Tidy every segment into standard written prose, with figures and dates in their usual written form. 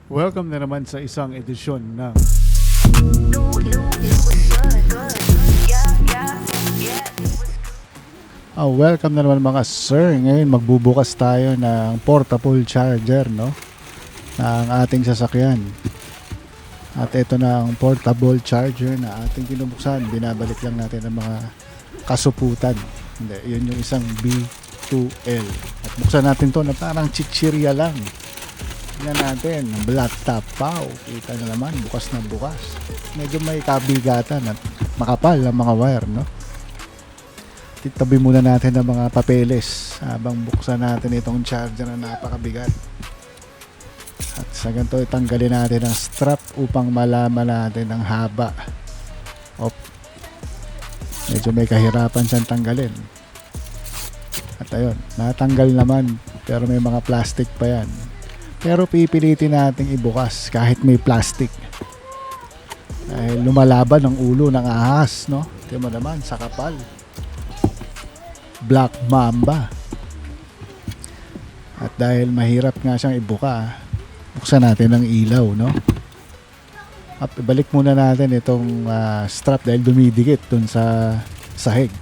Welcome na naman sa isang edisyon ng welcome na naman mga sir. Ngayon magbubukas tayo ng portable charger, no, ng ating sasakyan. At ito na ang portable charger na ating binubuksan. Binabalik lang natin ang mga kasuputan. Hindi, yun yung isang B2L. At buksan natin to na parang chichirya lang. Tingnan natin, black top pow. Kita na naman, bukas na bukas. Medyo may kabigatan at makapal ang mga wire, no? Titabi muna natin ang mga papeles habang buksan natin itong charger na napakabigat. At sa ganito, itanggalin natin ang strap upang malaman natin ang haba. Medyo may kahirapan siyang tanggalin. At ayun, natanggal naman, pero may mga plastic pa yan. Pero pipilitin nating ibukas kahit may plastic. Dahil lumalaban ang ulo ng ahas, no? Tingnan mo naman, sa kapal. Black Mamba. At dahil mahirap nga siyang ibuka, buksan natin ang ilaw, no? At ibalik muna natin itong strap dahil dumidikit dun sa sahig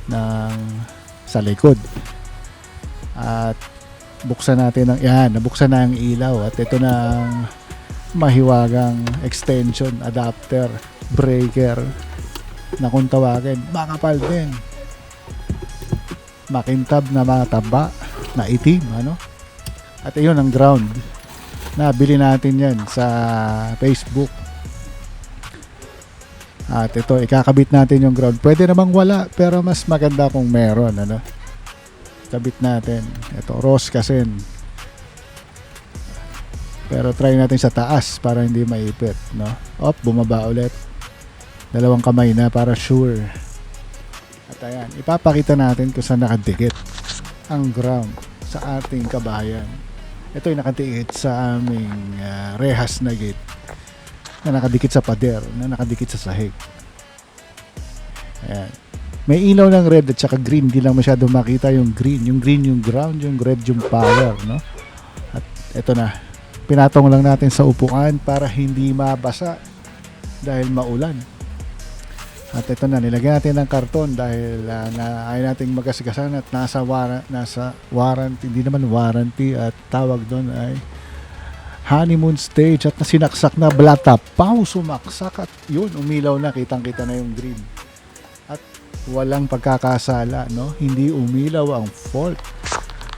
ng sa likod. At buksan natin ang nabuksan na ang ilaw at ito na ang mahiwagang extension, adapter, breaker na kung tawagin, makapal din. Makintab na mataba na itim, ano? At iyon ang ground. Nabili natin yan sa Facebook. At ito, ikakabit natin yung ground. Pwede namang wala, pero mas maganda kung meron, ano? Kabit natin. Ito, rose kasi. Pero try natin sa taas para hindi maipit, no? Bumaba ulit. Dalawang kamay na para sure. At ayan, ipapakita natin kung saan nakadikit ang ground sa ating kabayan. Ito ay nakadikit sa aming rehas na gate na nakadikit sa pader, na nakadikit sa sahig. Ayan. May ilaw ng red at saka green. Hindi lang masyado makita yung green. Yung green yung ground, yung red yung power, no? At ito na. Pinatong lang natin sa upuan para hindi mabasa dahil maulan. At ito na, nilagyan natin ng karton dahil ayaw nating magasgasan at nasa warranty, hindi naman warranty at tawag doon ay honeymoon stage at sinaksak na blata. Sumaksak at yun, umilaw na, kitang-kita na yung green. At walang pagkakasala, no? Hindi umilaw ang fault.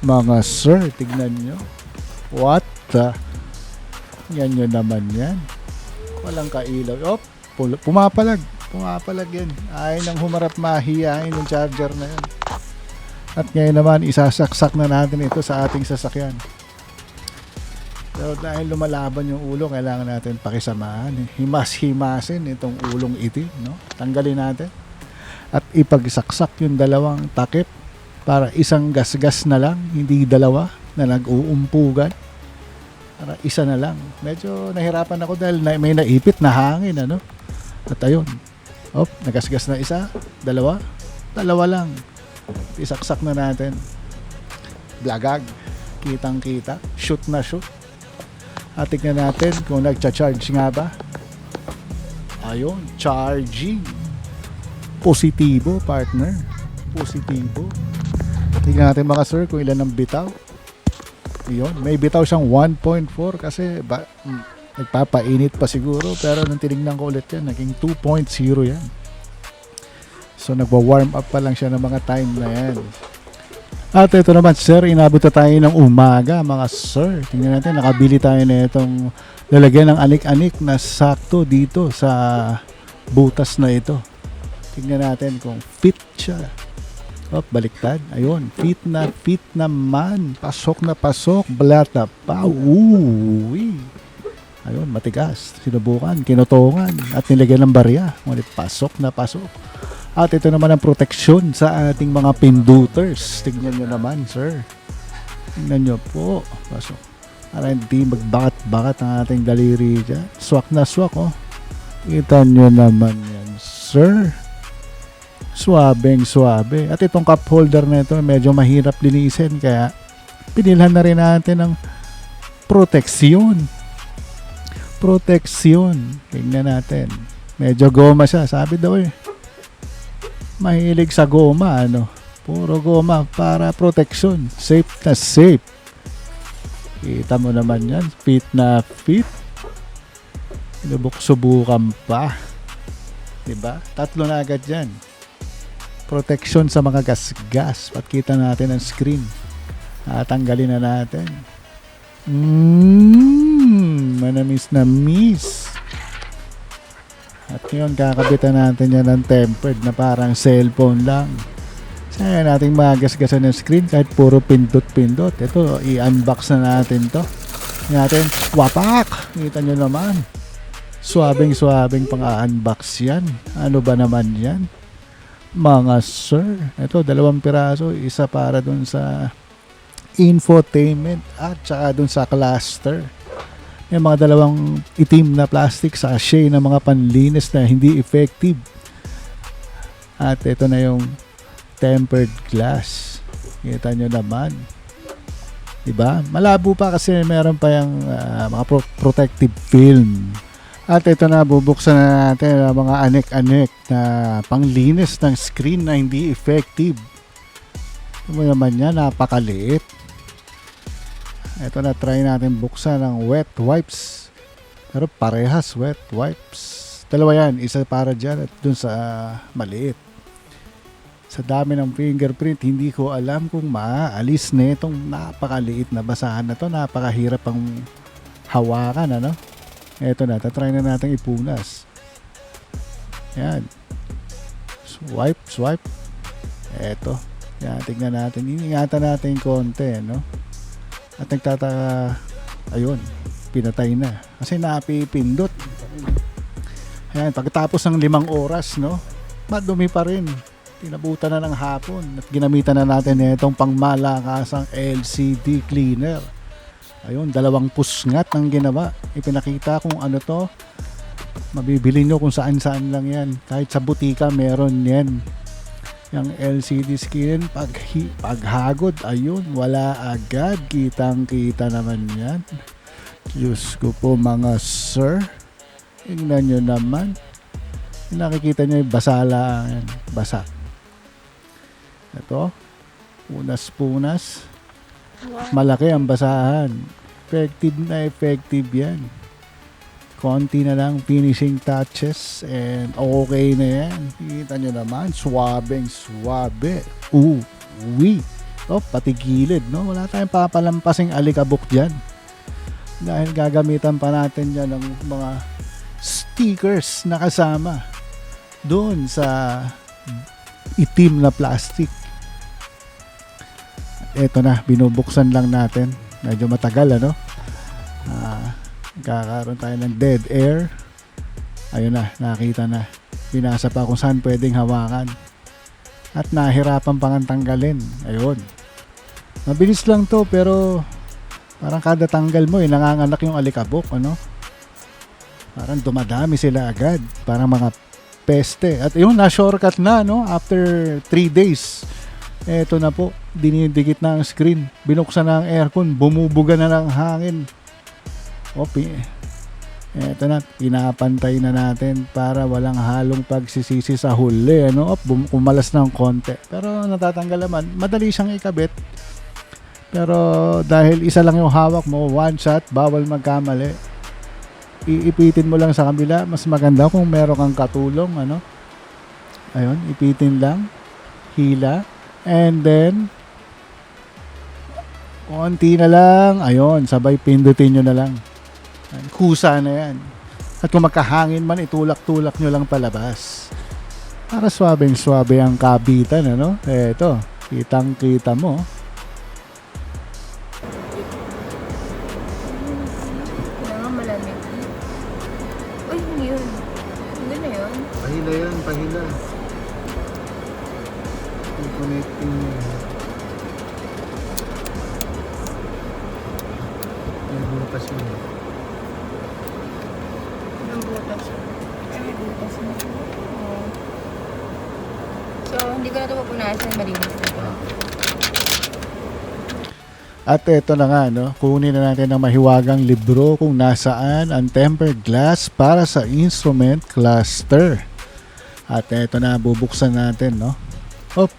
Mga sir, tignan nyo. What the? Yan yun naman yan. Walang kailaw. Pumapalag yan. Ay nang humarap, mahihain yung charger na yan. At ngayon naman, isasaksak na natin ito sa ating sasakyan. Pero dahil lumalaban yung ulo, kailangan natin pakisamahan. Himas-himasin itong ulong itim, no? Tanggalin natin. At ipagsaksak yung dalawang takip para isang gasgas na lang, hindi dalawa na nag-uumpugan. Para isa na lang. Medyo nahirapan ako dahil may naipit na hangin, ano? At ayun. Nagasgas na isa, dalawa lang. Isaksak na natin. Blagag. Kitang-kita. Shoot na shoot. At tignan natin kung nagcha-charge nga ba. Ayun, charging. Positibo, partner. Positibo. Tignan natin mga sir kung ilan ang bitaw. Ayun, may bitaw siyang 1.4 kasi nagpapainit pa siguro, pero nung tinignan ko ulit yan, naging 2.0 yan. So nagwa-warm up pa lang siya ng mga time na yan. At ito naman sir, inabot na tayo ng umaga mga sir. Tingnan natin, nakabili tayo na itong lalagyan ng anik-anik na sakto dito sa butas na ito. Tingnan natin kung fit siya. Baliktad. Ayun, fit naman. Pasok na pasok. Blata pa. Uy. Ayun, matigas. Sinubukan, kinutungan at nilagyan ng barya. Ngunit pasok na pasok. At ito naman ang proteksyon sa ating mga pinduters. Tignan nyo naman, sir. Tignan nyo po. Pasok. Para hindi magbakat-bakat ang ating daliri dyan. Swak na swak, oh. Kita nyo naman yan, sir. Swabeng swabe. At itong cup holder na ito, medyo mahirap linisin. Kaya, pinilhan na rin natin ng proteksyon. Proteksyon. Tingnan natin. Medyo goma siya. Sabi daw mahilig sa goma, ano. Puro goma para proteksyon. Safe na safe. Kita mo naman yan. Fit na fit. Subukan pa. Diba? 3 na agad yan. Protection sa mga gas-gas. Patkita natin ang screen. Tanggalin na natin. Manamis na miss. At ngayon kakabitan natin yan ng tempered na parang cellphone lang. Kaya natin magasgasan ng screen kahit puro pindot-pindot. Ito, i-unbox na natin to. Natin, wapak! Kita nyo naman. Swabing pang-unbox yan. Ano ba naman yan? Mga sir. Ito, 2 piraso. Isa para dun sa infotainment at saka dun sa cluster. Yung mga 2 itim na plastic sachet ng mga panlinis na hindi effective. At ito na yung tempered glass. Kita nyo naman. Diba? Malabo pa kasi meron pa yung mga protective film. At ito na, bubuksan na natin ang mga anek-anek na panglinis ng screen na hindi effective. Ano naman yan, napakaliit. Ito na, try natin buksan ng wet wipes. Pero parehas wet wipes. 2 yan, isa para dyan at dun sa maliit. Sa dami ng fingerprint, hindi ko alam kung maaalis na itong napakaliit na basahan na to. Napakahirap ang hawakan, ano? Ito na, tatry na natin ipunas. Yan. Swipe. Ito. Yan, tignan natin. Ingatan natin konti, no? At nagtataka, ayun, pinatay na. Kasi napipindot. Yan, pagkatapos ng 5 oras, no? Madumi pa rin. Tinabutan na ng hapon. At ginamitan na natin itong pangmalakasang LCD cleaner. Ayun, 2 pusngat ang ginawa. Ipinakita kung ano to. Mabibili nyo kung saan-saan lang yan. Kahit sa butika meron yan. Yung LCD screen, paghagod, ayun, wala agad. Kitang-kita naman yan. Diyos ko po mga sir. Tingnan nyo naman. Nakikita nyo yung basa lang. Basa. Ito. Punas-punas. Malaki ang basahan. Effective yan. Konti na lang finishing touches and okay na yan. Kita nyo naman, suabe. Pati gilid, no? Wala tayong papalampasing alikabok dyan. Dahil gagamitan pa natin yan ng mga stickers na kasama doon sa itim na plastic. Ito na, binubuksan lang natin. Medyo matagal, ano? Kakaroon tayo ng dead air. Ayun na, nakita na. Binasa pa kung saan pwedeng hawakan. At nahirapan pang tanggalin. Ayun. Mabilis lang to, pero parang kada tanggal mo, nanganganak yung alikabok, ano? Parang dumadami sila agad. Parang mga peste. At yun, na-shortcut na, no? After 3 days. Eto na po, dinidikit na ang screen. Binuksan na ang aircon, bumubuga na ng hangin. Eto na, pinapantay na natin para walang halong pagsisisi sa huli. Ano? Kumalas ng konti. Pero natatanggal naman, madali siyang ikabit. Pero dahil isa lang yung hawak mo, one shot, bawal magkamali. Iipitin mo lang sa kabila, mas maganda kung meron kang katulong. Ano? Ayun, ipitin lang. Hila. And then, konti na lang. Ayun, sabay pindutin nyo na lang. Kusa na yan. At kung magkahangin man, itulak-tulak nyo lang palabas. Para swabeng-swabe ang kabitan, ano? Eto, kitang-kita mo. Kailangan malamig. Uy, hindi yun. Hindi na yun. Pahila yan, pahila. Connecting niya. May butas mo. Ang butas yun. Ay, may butas mo. Oo. So, hindi ko na ito pupunasan. Malinis na ito. At eto na nga, no? Kunin na natin ang mahiwagang libro kung nasaan ang tempered glass para sa instrument cluster. At eto na, bubuksan natin, no?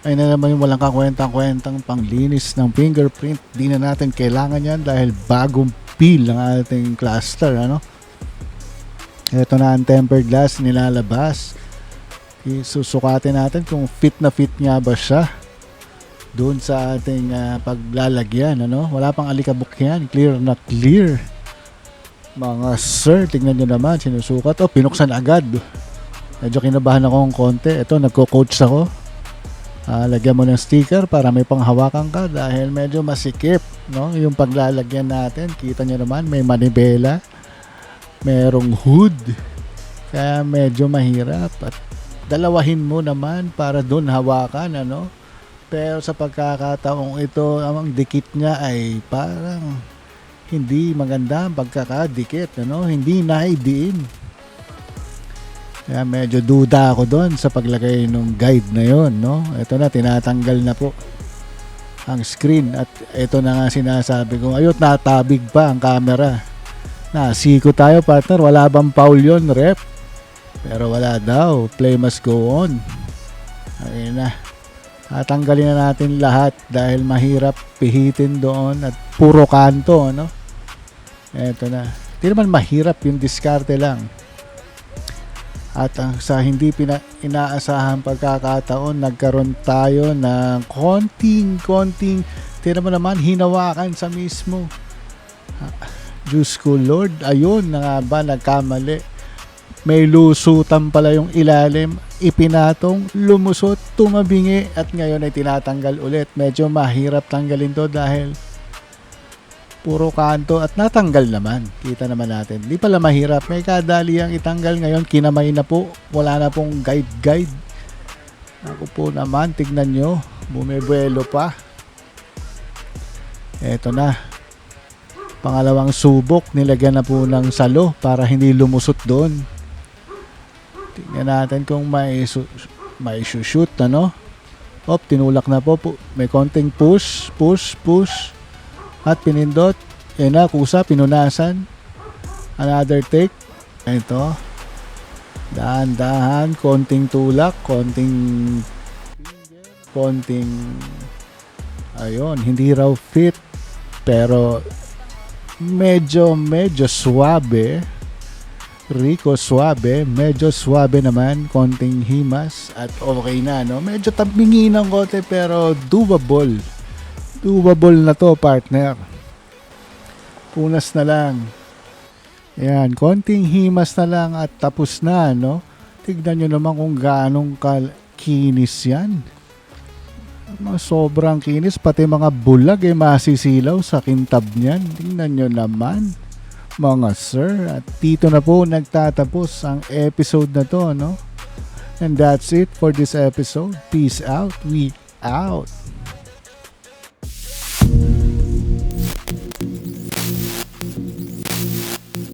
Ay na naman yung walang kakwentang-kwentang panglinis ng fingerprint. Di na natin kailangan yan dahil bagong peel ang ating cluster, ano? Eto na ang tempered glass nilalabas. Susukatin natin kung fit na fit nga ba siya doon sa ating paglalagyan, ano? Wala pang alikabok yan, clear na clear. Mga sir, tingnan nyo naman, sinusukat. Pinuksan agad. Medyo kinabahan ako ng konti. Ito, nagko-coach ako. Lagyan mo ng sticker para may panghawakan ka dahil medyo masikip, no? Yung paglalagyan natin, kita nyo naman, may manibela, merong hood, kaya medyo mahirap. At dalawahin mo naman para doon hawakan, ano? Pero sa pagkakataong ito, ang dikit niya ay parang hindi maganda ang pagkakadikit, ano? Hindi naidiin. Kaya medyo duda ako doon sa paglagay ng guide na yon, no? Ito na, tinatanggal na po ang screen. At ito na nga sinasabi ko, ayot, natabig pa ang camera. Nasiko tayo, partner. Wala bang foul yun, rep? Pero wala daw. Play must go on. Ayun na. Tanggalin na natin lahat dahil mahirap pihitin doon at puro kanto, ano? Eto na. Hindi naman mahirap, yung diskarte lang. At sa hindi inaasahan pagkakataon, nagkaroon tayo ng konting, tira mo naman, hinawakan sa mismo. Diyos ko Lord, ayun na nga ba, nagkamali. May lusutan pala yung ilalim, ipinatong, lumusot, tumabingi, at ngayon ay tinatanggal ulit. Medyo mahirap tanggalin to dahil puro kanto at natanggal naman. Kita naman natin. Di pala mahirap. May kadali ang itanggal ngayon. Kinamay na po. Wala na pong guide. Ako po naman, tignan nyo. Bumibuelo pa. Eto na. Pangalawang subok. Nilagyan na po ng salo para hindi lumusot doon. Tignan natin kung may shoot, ano? Tinulak na po. May konting push. At pinindot. Yan na, kusa, pinunasan. Another take. Ito. Dahan-dahan. Konting tulak. Konting ayun, hindi raw fit. Pero medyo suabe. Rico, suabe. Medyo suabe naman. Konting himas. At okay na, no? Medyo tabingi ng konti pero doable. Doable na to, partner. Punas na lang. Ayan, konting himas na lang at tapos na, no? Tignan nyo naman kung gaanong kinis yan. Sobrang kinis, pati mga bulag masisilaw sa kintab niyan. Tingnan nyo naman, mga sir. At dito na po nagtatapos ang episode na to, no? And that's it for this episode. Peace out. We out.